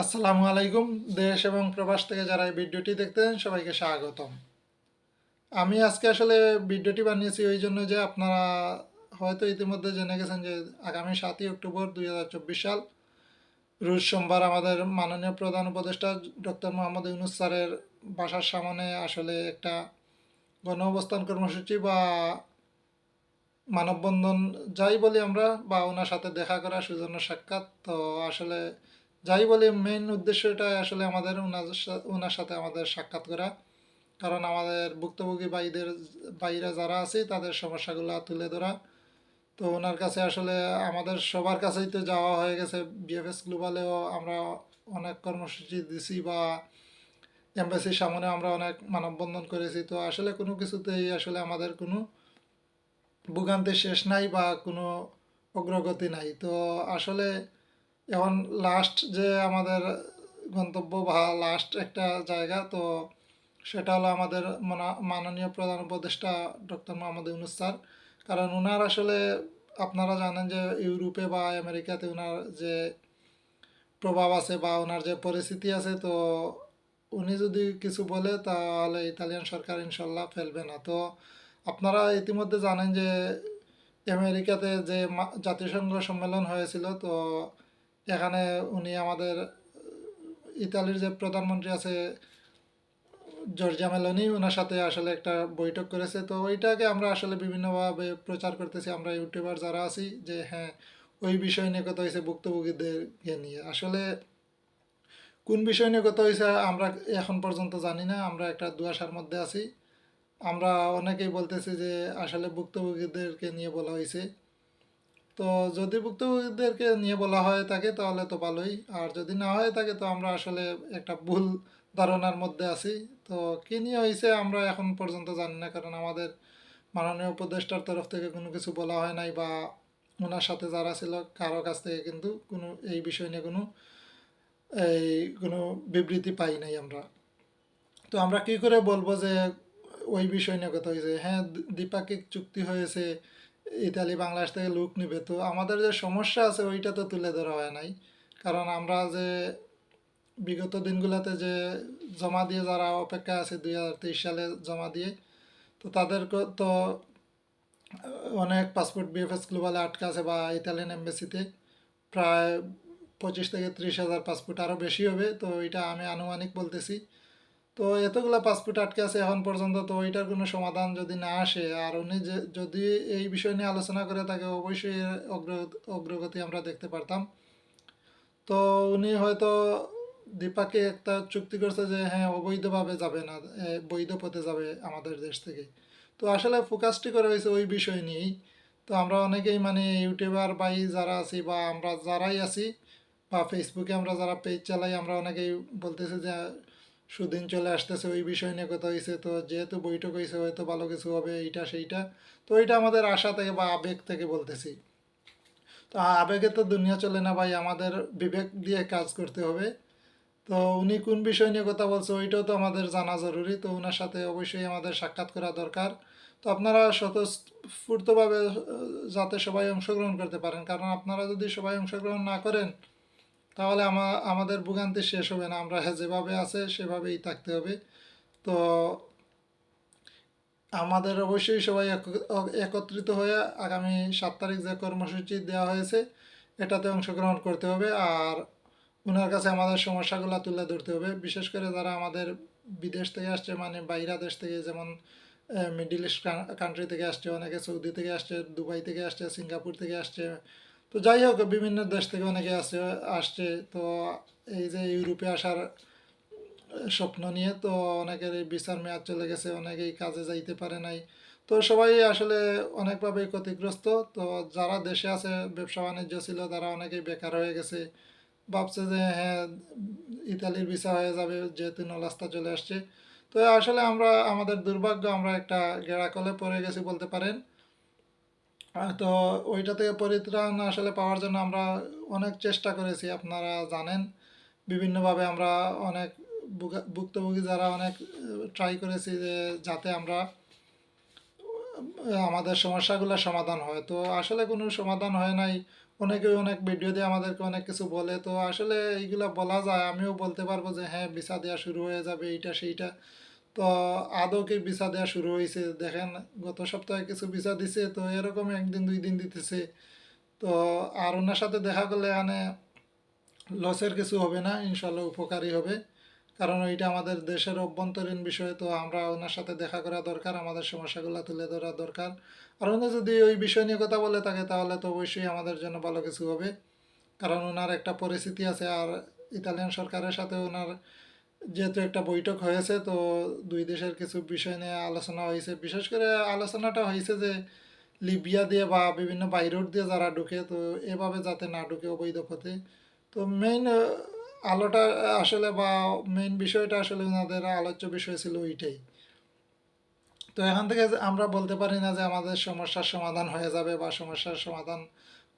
আসসালামু আলাইকুম। দেশ এবং প্রবাস থেকে যারা এই ভিডিওটি দেখতেন সবাইকে স্বাগতম। আমি আজকে আসলে ভিডিওটি বানিয়েছি ওই জন্য যে আপনারা হয়তো ইতিমধ্যে জেনে গেছেন যে আগামী 7ই অক্টোবর 2024 সাল রোজ সোমবার আমাদের মাননীয় প্রধান উপদেষ্টা ডক্টর মোহাম্মদ ইউনূস স্যারের বাসার সামনে আসলে একটা গণ অবস্থান কর্মসূচি বা মানববন্ধন যাই বলি আমরা বা ওনার সাথে দেখা করা সৌজন্য সাক্ষাৎ তো আসলে যাই বলি মেইন উদ্দেশ্যটা আসলে আমাদের ওনার সাথে আমাদের সাক্ষাৎ করা। কারণ আমাদের ভুক্তভোগী বাইরে যারা আছে তাদের সমস্যাগুলো তুলে ধরা। তো ওনার কাছে আসলে আমাদের সবার কাছেই তো যাওয়া হয়ে গেছে, বিএফএস গ্লোবালেও আমরা অনেক কর্মসূচি দিছি বা এমবাসির সামনে আমরা অনেক মানববন্ধন করেছি। তো আসলে কোনো কিছুতেই আসলে আমাদের কোনো ভোগান্তির শেষ নাই বা কোনো অগ্রগতি নাই। তো আসলে এখন লাস্ট যে আমাদের গন্তব্য বা লাস্ট একটা জায়গা, তো সেটা হলো আমাদের মাননীয় প্রধান উপদেষ্টা ডক্টর মোহাম্মদ ইউনূস স্যার। কারণ ওনার আসলে আপনারা জানেন যে ইউরোপে বা আমেরিকাতে ওনার যে প্রভাব আছে বা ওনার যে পরিস্থিতি আছে, তো উনি যদি কিছু বলে তাহলে ইতালিয়ান সরকার ইনশাল্লাহ ফেলবে না। তো আপনারা ইতিমধ্যে জানেন যে আমেরিকাতে যে জাতিসংঘ সম্মেলন হয়েছিল, তো এখানে উনি আমাদের ইতালির যে প্রধানমন্ত্রী আছে জর্জিয়া মেলোনি, ওনার সাথে আসলে একটা বৈঠক করেছে। তো ওইটাকে আমরা আসলে বিভিন্নভাবে প্রচার করতেছি আমরা ইউটিউবার যারা আছি যে হ্যাঁ ওই বিষয় নিয়ে কথা হয়েছে ভুক্তভোগীদেরকে নিয়ে। আসলে কোন বিষয় নিয়ে কথা হয়েছে আমরা এখন পর্যন্ত জানি না, আমরা একটা দুয়াশার মধ্যে আছি। আমরা অনেকেই বলতেছি যে আসলে ভুক্তভোগীদেরকে নিয়ে বলা হয়েছে। তো যদি ভুক্তভোগীদেরকে নিয়ে বলা হয় থাকে তাহলে তো ভালোই, আর যদি না হয় থাকে তো আমরা আসলে একটা ভুল ধারণার মধ্যে আছি। তো কী নিয়ে হয়েছে আমরা এখন পর্যন্ত জানি না, কারণ আমাদের মাননীয় উপদেষ্টার তরফ থেকে কোনো কিছু বলা হয় নাই বা ওনার সাথে যারা ছিল কারো কাছ থেকে কিন্তু কোনো এই বিষয় নিয়ে এই কোনো বিবৃতি পাই নাই আমরা। তো আমরা কি করে বলবো যে ওই বিষয় নিয়ে কথা হয়েছে? হ্যাঁ, দ্বিপাক্ষিক চুক্তি হয়েছে, ইতালি বাংলাদেশ থেকে লোক নিবে, তো আমাদের যে সমস্যা আছে ওইটা তো তুলে ধরা হয় নাই। কারণ আমরা যে বিগত দিনগুলোতে যে জমা দিয়ে যারা অপেক্ষা আছে 2023 সালে জমা দিয়ে, তো তাদের তো অনেক পাসপোর্ট বিএফএস গ্লোবালে আটকা আছে বা ইতালিয়ান এম্বাসিতে প্রায় 25 থেকে 30 হাজার পাসপোর্ট, আরও বেশি হবে। তো এটা আমি আনুমানিক বলতেছি। তো এতগুলা পাসপোর্ট আটকে আছে এখন পর্যন্ত, তো ওইটার কোনো সমাধান যদি না আসে আর উনি যে যদি এই বিষয় নিয়ে আলোচনা করে তাকে অবশ্যই এর অগ্রগতি আমরা দেখতে পারতাম। তো উনি হয়তো দ্বিপাক্ষিক একটা চুক্তি করছে যে হ্যাঁ অবৈধভাবে যাবে না, বৈধ পথে যাবে আমাদের দেশ থেকে। তো আসলে ফোকাসটি করা হয়েছে ওই বিষয় নিয়েই। তো আমরা অনেকেই মানে ইউটিউবার ভাই যারা আছি বা আমরা যারাই আছি বা ফেসবুকে আমরা যারা পেজ চালাই আমরা অনেকেই বলতেছি যে সুদিন চলে আসতেছে, ওই বিষয় নিয়ে কথা হয়েছে, তো যেহেতু বৈঠক হয়েছে হয়তো ভালো কিছু হবে এইটা সেইটা। তো এটা আমাদের আশা থেকে বা আবেগ থেকে বলতেছি। তো আবেগে তো দুনিয়া চলে না ভাই, আমাদের বিবেক দিয়ে কাজ করতে হবে। তো উনি কোন বিষয় নিয়ে কথা বলছে ওইটাও তো আমাদের জানা জরুরি। তো ওনার সাথে অবশ্যই আমাদের সাক্ষাৎ করা দরকার। তো আপনারা স্বতঃস্ফূর্তভাবে যাতে সবাই অংশগ্রহণ করতে পারেন, কারণ আপনারা যদি সবাই অংশগ্রহণ না করেন তাহলে আমাদের ভোগান্তি শেষ হবে না, আমরা যেভাবে আছে সেভাবেই থাকতে হবে। তো আমাদের অবশ্যই সবাই একত্রিত হয়ে আগামী 7 তারিখ যে কর্মসূচি দেওয়া হয়েছে এটাতে অংশগ্রহণ করতে হবে। আর ওনার কাছে আমাদের সমস্যাগুলো তুলে ধরতে হবে, বিশেষ করে যারা আমাদের বিদেশ থেকে আসছে মানে বাইরা দেশ থেকে, যেমন মিডিল ইস্ট কান্ট্রি থেকে আসছে, অনেকে সৌদি থেকে আসছে, দুবাই থেকে আসছে, সিঙ্গাপুর থেকে আসছে। তো যাই হোক বিভিন্ন দেশ থেকে অনেকে আসছে। তো এই যে ইউরোপে আসার স্বপ্ন নিয়ে, তো অনেকের এই ভিসার মেয়াদ চলে গেছে, অনেকেই কাজে যাইতে পারে নাই। তো সবাই আসলে অনেকভাবে ক্ষতিগ্রস্ত। তো যারা দেশে আছে ব্যবসা বাণিজ্য ছিল তারা অনেকেই বেকার হয়ে গেছে, ভাবছে যে হ্যাঁ ইতালির ভিসা হয়ে যাবে যেহেতু নলাস্তা চলে আসছে। তো আসলে আমরা আমাদের দুর্ভাগ্য আমরা একটা গেঁড়াকলে পড়ে গেছি বলতে পারেন। তো ওইটা থেকে পরিত্রাণ আসলে পাওয়ার জন্য আমরা অনেক চেষ্টা করেছি, আপনারা জানেন। বিভিন্নভাবে আমরা অনেক ভুক্তভোগী যারা অনেক ট্রাই করেছি যে যাতে আমরা আমাদের সমস্যাগুলো সমাধান হয়। তো আসলে কোনো সমাধান হয় নাই। অনেকে অনেক ভিডিও দিয়ে আমাদেরকে অনেক কিছু বলে, তো আসলে এইগুলা বলা যায়, আমিও বলতে পারবো যে হ্যাঁ ভিসা দেওয়া শুরু হয়ে যাবে এইটা সেইটা। তো আদৌ কি ভিসা দেওয়া শুরু হয়েছে দেখেন, গত সপ্তাহে কিছু ভিসা দিছে, তো এরকম একদিন দুই দিন দিতেছে। তো আর ওনার সাথে দেখা করলে এখানে লসের কিছু হবে না, ইনশাল্লাহ উপকারী হবে। কারণ ওইটা আমাদের দেশের অভ্যন্তরীণ বিষয়, তো আমরা ওনার সাথে দেখা করা দরকার, আমাদের সমস্যাগুলো তুলে ধরা দরকার। আর উনি যদি ওই বিষয় নিয়ে কথা বলে থাকে তাহলে তো অবশ্যই আমাদের জন্য ভালো কিছু হবে। কারণ ওনার একটা পরিস্থিতি আছে, আর ইতালিয়ান সরকারের সাথে ওনার যেহেতু একটা বৈঠক হয়েছে, তো দুই দেশের কিছু বিষয় নিয়ে আলোচনা হয়েছে। বিশেষ করে আলোচনাটা হয়েছে যে লিবিয়া দিয়ে বা বিভিন্ন বাই রোড দিয়ে যারা ঢুকে, তো এভাবে যাতে না ঢুকে অবৈধ পথে। তো মেইন আলোটা আসলে বা মেইন বিষয়টা আসলে ওনাদের আলোচ্য বিষয় ছিল ওইটাই। তো এখান থেকে আমরা বলতে পারি না যে আমাদের সমস্যার সমাধান হয়ে যাবে বা সমস্যার সমাধান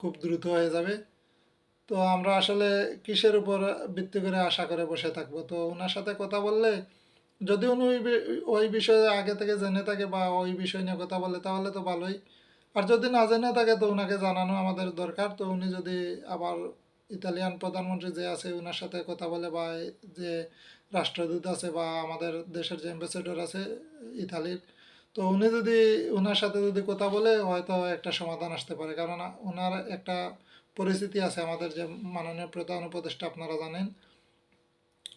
খুব দ্রুত হয়ে যাবে। তো আমরা আসলে কিসের উপর ভিত্তি করে আশা করে বসে থাকবো? তো ওনার সাথে কথা বললে, যদি উনি ওই বিষয়ে আগে থেকে জেনে থাকে বা ওই বিষয় নিয়ে কথা বলে তাহলে তো ভালোই। আর যদি না জেনে থাকে তো ওনাকে জানানো আমাদের দরকার। তো উনি যদি আবার ইতালিয়ান প্রধানমন্ত্রী যে আছে ওনার সাথে কথা বলে, বা যে রাষ্ট্রদূত আছে বা আমাদের দেশের যে অ্যাম্বাসেডর আছে ইতালির, তো উনি যদি ওনার সাথে যদি কথা বলে হয়তো একটা সমাধান আসতে পারে। কারণ ওনার একটা পরিস্থিতি আছে, আমাদের যে মাননীয় প্রধান উপদেষ্টা আপনারা জানেন,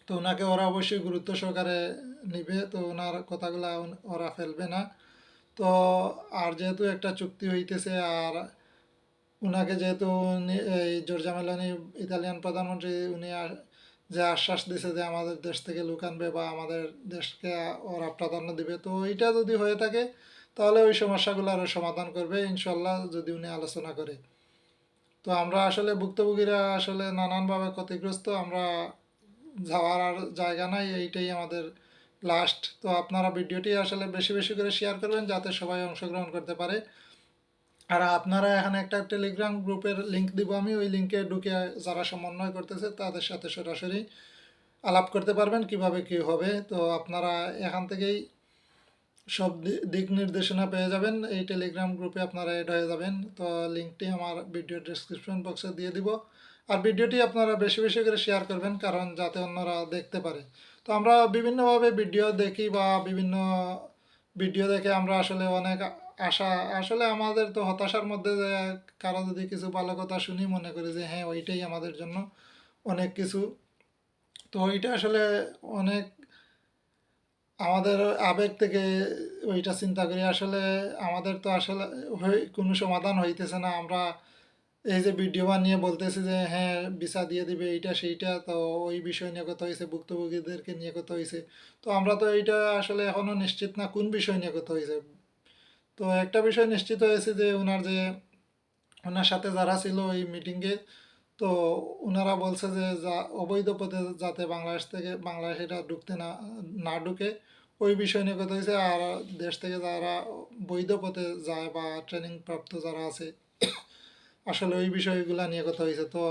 তো ওনাকে ওরা অবশ্যই গুরুত্ব সহকারে নিবে, তো ওনার কথাগুলা ওরা ফেলবে না। তো আর যেহেতু একটা চুক্তি হইতেছে, আর উনাকে যেহেতু এই জর্জা মেলোনি ইতালিয়ান প্রধানমন্ত্রী উনি যে আশ্বাস দিছে যে আমাদের দেশ থেকে লোক আনবে বা আমাদের দেশকে ওরা প্রাধান্য দিবে, তো এইটা যদি হয়ে থাকে তাহলে ওই সমস্যাগুলো আরও সমাধান করবে ইনশাল্লাহ, যদি উনি আলোচনা করে। তো আমরা আসলে ভুক্তভোগীরা আসলে নানানভাবে ক্ষতিগ্রস্ত, আমরা যাওয়ার আর জায়গা নাই, এইটাই আমাদের লাস্ট। তো আপনারা ভিডিওটি আসলে বেশি বেশি করে শেয়ার করবেন যাতে সবাই অংশগ্রহণ করতে পারে। আর আপনারা এখানে একটা টেলিগ্রাম গ্রুপের লিংক দিব আমি, ওই লিংকে ঢুকে যারা সমন্বয় করতেছে তাদের সাথে সরাসরি আলাপ করতে পারবেন কিভাবে কি হবে। তো আপনারা এখান থেকেই সব দিক নির্দেশনা পেয়ে যাবেন, এই টেলিগ্রাম গ্রুপে আপনারা অ্যাড হয়ে যাবেন। তো লিঙ্কটি আমার ভিডিও ডেসক্রিপশন বক্সে দিয়ে দিব। আর ভিডিওটি আপনারা বেশি বেশি করে শেয়ার করবেন, কারণ যাতে অন্যরা দেখতে পারে। তো আমরা বিভিন্নভাবে ভিডিও দেখি বা বিভিন্ন ভিডিও দেখে আমরা আসলে অনেক আশা, আসলে আমাদের তো হতাশার মধ্যে যে কারো যদি কিছু ভালো কথা শুনি মনে করি যে হ্যাঁ ওইটাই আমাদের জন্য অনেক কিছু। তো ওইটা আসলে অনেক আমাদের আবেগ থেকে ওইটা চিন্তা করি। আসলে আমাদের তো আসলে কোনো সমাধান হইতেছে না। আমরা এই যে ভিডিও বানিয়ে বলতেছি যে হ্যাঁ ভিসা দিয়ে দিবে এইটা সেইটা, তো ওই বিষয় নিয়ে কথা হয়েছে, ভুক্তভোগীদেরকে নিয়ে কথা হয়েছে। তো আমরা তো এইটা আসলে এখনো নিশ্চিত না কোন বিষয় নিয়ে কথা হয়েছে। তো একটা বিষয় নিশ্চিত হয়েছে যে ওনার সাথে যারা ছিল ওই মিটিংয়ে, তো ওনারা বলছে যে অবৈধ পথে যাতে বাংলাদেশ থেকে বাংলাদেশিরা ঢুকতে না না ঢুকে ওই বিষয় নিয়ে কথা হয়েছে। আর দেশ থেকে যারা বৈধ পথে যায় বা ট্রেনিং প্রাপ্ত যারা আছে, আসলে ওই বিষয়গুলো নিয়ে কথা হয়েছে। তো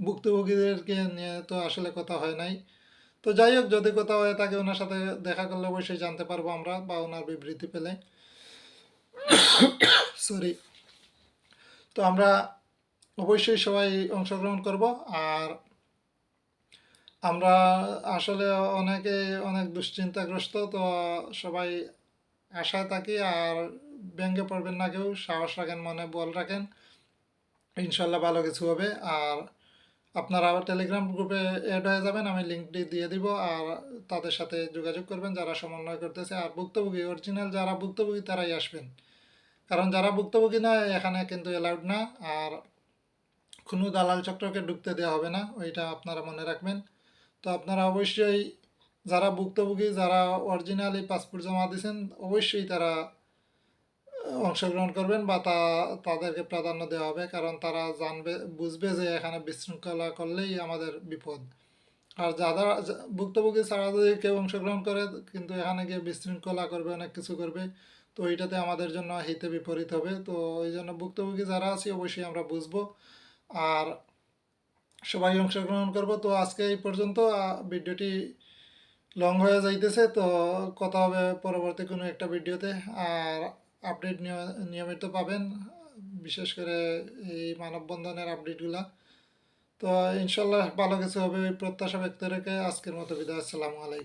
ভুক্তভোগীদেরকে নিয়ে তো আসলে কথা হয় নাই। তো যাই হোক, যদি কথা হয়ে থাকে ওনার সাথে দেখা করলে অবশ্যই জানতে পারবো আমরা বা ওনার বিবৃতি পেলে। সরি। তো আমরা অবশ্যই সবাই অংশগ্রহণ করব। আর আমরা আসলে অনেকে অনেক দুশ্চিন্তাগ্রস্ত, তো সবাই আশায় থাকি। আর ব্যঙ্গে পড়বেন না কেউ, সাহস রাখেন, মনে বল রাখেন, ইনশাল্লাহ ভালো কিছু হবে। আর আপনারা আবার টেলিগ্রাম গ্রুপে অ্যাড হয়ে যাবেন, আমি লিঙ্কটি দিয়ে দিব। আর তাদের সাথে যোগাযোগ করবেন যারা সমন্বয় করতেছে। আর ভুক্তভোগী অরিজিনাল যারা ভুক্তভোগী তারাই আসবেন, কারণ যারা ভুক্তভোগী নয় এখানে কিন্তু অ্যালাউড না। আর কোনো দালাল চক্রকে ঢুকতে দেওয়া হবে না, ওইটা আপনারা মনে রাখবেন। তো আপনারা অবশ্যই যারা ভুক্তভোগী, যারা অরিজিনালি পাসপোর্ট জমা দিয়েছেন, অবশ্যই তারা অংশগ্রহণ করবেন বা তাদেরকে প্রাধান্য দেওয়া হবে, কারণ তারা জানবে বুঝবে যে এখানে বিশৃঙ্খলা করলেই আমাদের বিপদ। আর যারা ভুক্তভোগী ছাড়া যদি কেউ অংশগ্রহণ করে কিন্তু এখানে গিয়ে বিশৃঙ্খলা করবে, অনেক কিছু করবে, তো এইটাতে আমাদের জন্য হিতে বিপরীত হবে। তো ওই জন্য ভুক্তভোগী যারা আছি অবশ্যই আমরা বুঝবো আর সবাই অংশগ্রহণ করব। তো আজকে এই পর্যন্ত, ভিডিওটি লং হয়ে যাইতেছে। তো কথা হবে পরবর্তী কোনো একটা ভিডিওতে। আর আপডেট নিয়মিত পাবেন বিশেষ করে এই মানববন্ধনের আপডেটগুলা। তো ইনশাল্লাহ ভালো কিছু হবে ওই প্রত্যাশা ব্যক্ত রেখে আজকের মতো বিদায়। আসসালামু আলাইকুম।